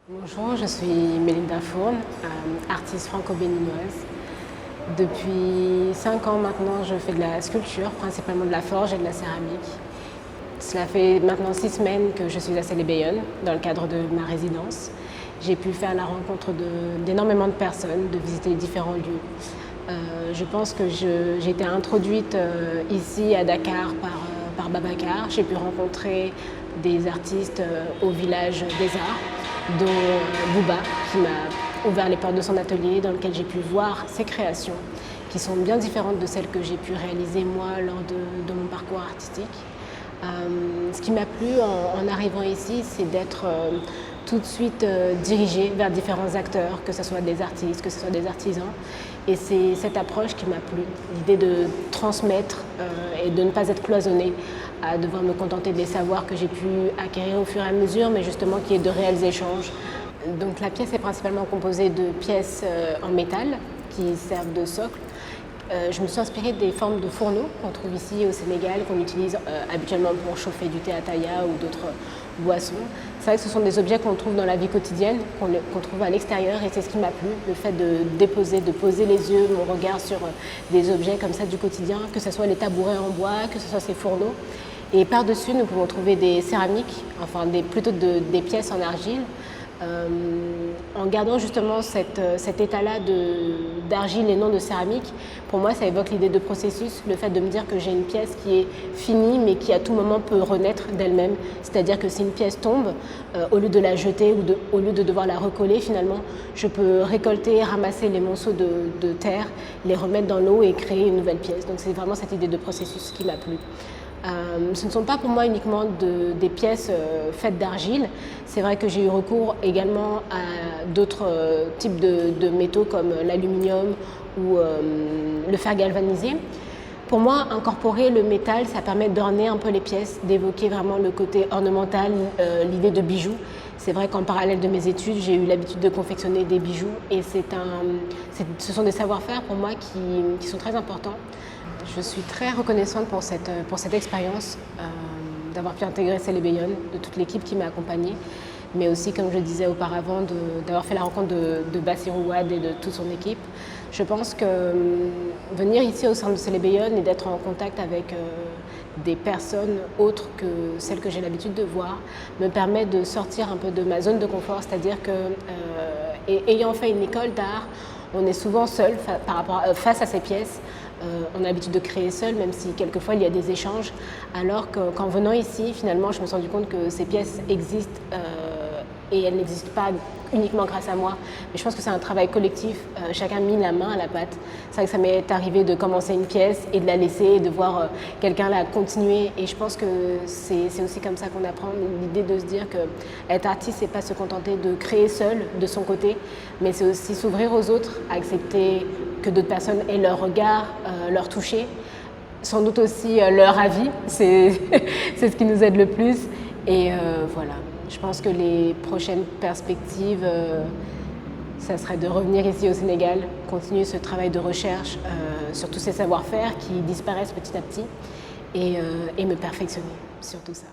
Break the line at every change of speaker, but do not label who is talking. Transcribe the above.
Bonjour, je suis Mélinda Fourne, artiste franco-béninoise. Depuis 5 ans maintenant, je fais de la sculpture, principalement de la forge et de la céramique. Cela fait maintenant 6 semaines que je suis à Célébéyonne, dans le cadre de ma résidence. J'ai pu faire la rencontre d'énormément de personnes, de visiter différents lieux. Je pense que j'ai été introduite ici à Dakar par Babacar. J'ai pu rencontrer des artistes au village des Arts, dont Bouba, qui m'a ouvert les portes de son atelier, dans lequel j'ai pu voir ses créations, qui sont bien différentes de celles que j'ai pu réaliser moi lors de mon parcours artistique. Ce qui m'a plu en arrivant ici, c'est d'être tout de suite dirigée vers différents acteurs, que ce soit des artistes, que ce soit des artisans. Et c'est cette approche qui m'a plu, l'idée de transmettre et de ne pas être cloisonnée, à devoir me contenter des savoirs que j'ai pu acquérir au fur et à mesure, mais justement qui est de réels échanges. Donc la pièce est principalement composée de pièces en métal qui servent de socle. Je me suis inspirée des formes de fourneaux qu'on trouve ici au Sénégal, qu'on utilise habituellement pour chauffer du thé à taïa ou d'autres boissons. C'est vrai que ce sont des objets qu'on trouve dans la vie quotidienne, qu'on trouve à l'extérieur, et c'est ce qui m'a plu, le fait de poser les yeux, mon regard sur des objets comme ça du quotidien, que ce soit les tabourets en bois, que ce soit ces fourneaux. Et par-dessus, nous pouvons trouver des céramiques, enfin plutôt des pièces en argile, en gardant justement cet état-là d'argile et non de céramique. Pour moi, ça évoque l'idée de processus, le fait de me dire que j'ai une pièce qui est finie mais qui à tout moment peut renaître d'elle-même. C'est-à-dire que si une pièce tombe, au lieu de la jeter ou au lieu de devoir la recoller, finalement, je peux récolter, ramasser les monceaux de terre, les remettre dans l'eau et créer une nouvelle pièce. Donc c'est vraiment cette idée de processus qui m'a plu. Ce ne sont pas pour moi uniquement des pièces faites d'argile. C'est vrai que j'ai eu recours également à d'autres types de métaux comme l'aluminium ou le fer galvanisé. Pour moi, incorporer le métal, ça permet d'orner un peu les pièces, d'évoquer vraiment le côté ornemental, l'idée de bijoux. C'est vrai qu'en parallèle de mes études, j'ai eu l'habitude de confectionner des bijoux et ce sont des savoir-faire pour moi qui sont très importants. Je suis très reconnaissante pour cette expérience, d'avoir pu intégrer Célébéyonne, de toute l'équipe qui m'a accompagnée, mais aussi, comme je disais auparavant, d'avoir fait la rencontre de Bassirou Wade et de toute son équipe. Je pense que venir ici au sein de Célébéyonne et d'être en contact avec des personnes autres que celles que j'ai l'habitude de voir me permet de sortir un peu de ma zone de confort, c'est-à-dire que, ayant fait une école d'art, on est souvent seul face à ces pièces. On a l'habitude de créer seul, même si quelquefois il y a des échanges, alors qu'en venant ici, finalement, je me suis rendu compte que ces pièces existent et elles n'existent pas uniquement grâce à moi. Mais je pense que c'est un travail collectif, chacun a mis la main à la pâte. C'est vrai que ça m'est arrivé de commencer une pièce et de la laisser et de voir quelqu'un la continuer. Et je pense que c'est aussi comme ça qu'on apprend, l'idée de se dire qu'être artiste, c'est pas se contenter de créer seul, de son côté, mais c'est aussi s'ouvrir aux autres, accepter que d'autres personnes aient leur regard, leur toucher, sans doute aussi leur avis, c'est ce qui nous aide le plus. Et voilà, je pense que les prochaines perspectives, ça serait de revenir ici au Sénégal, continuer ce travail de recherche sur tous ces savoir-faire qui disparaissent petit à petit et me perfectionner sur tout ça.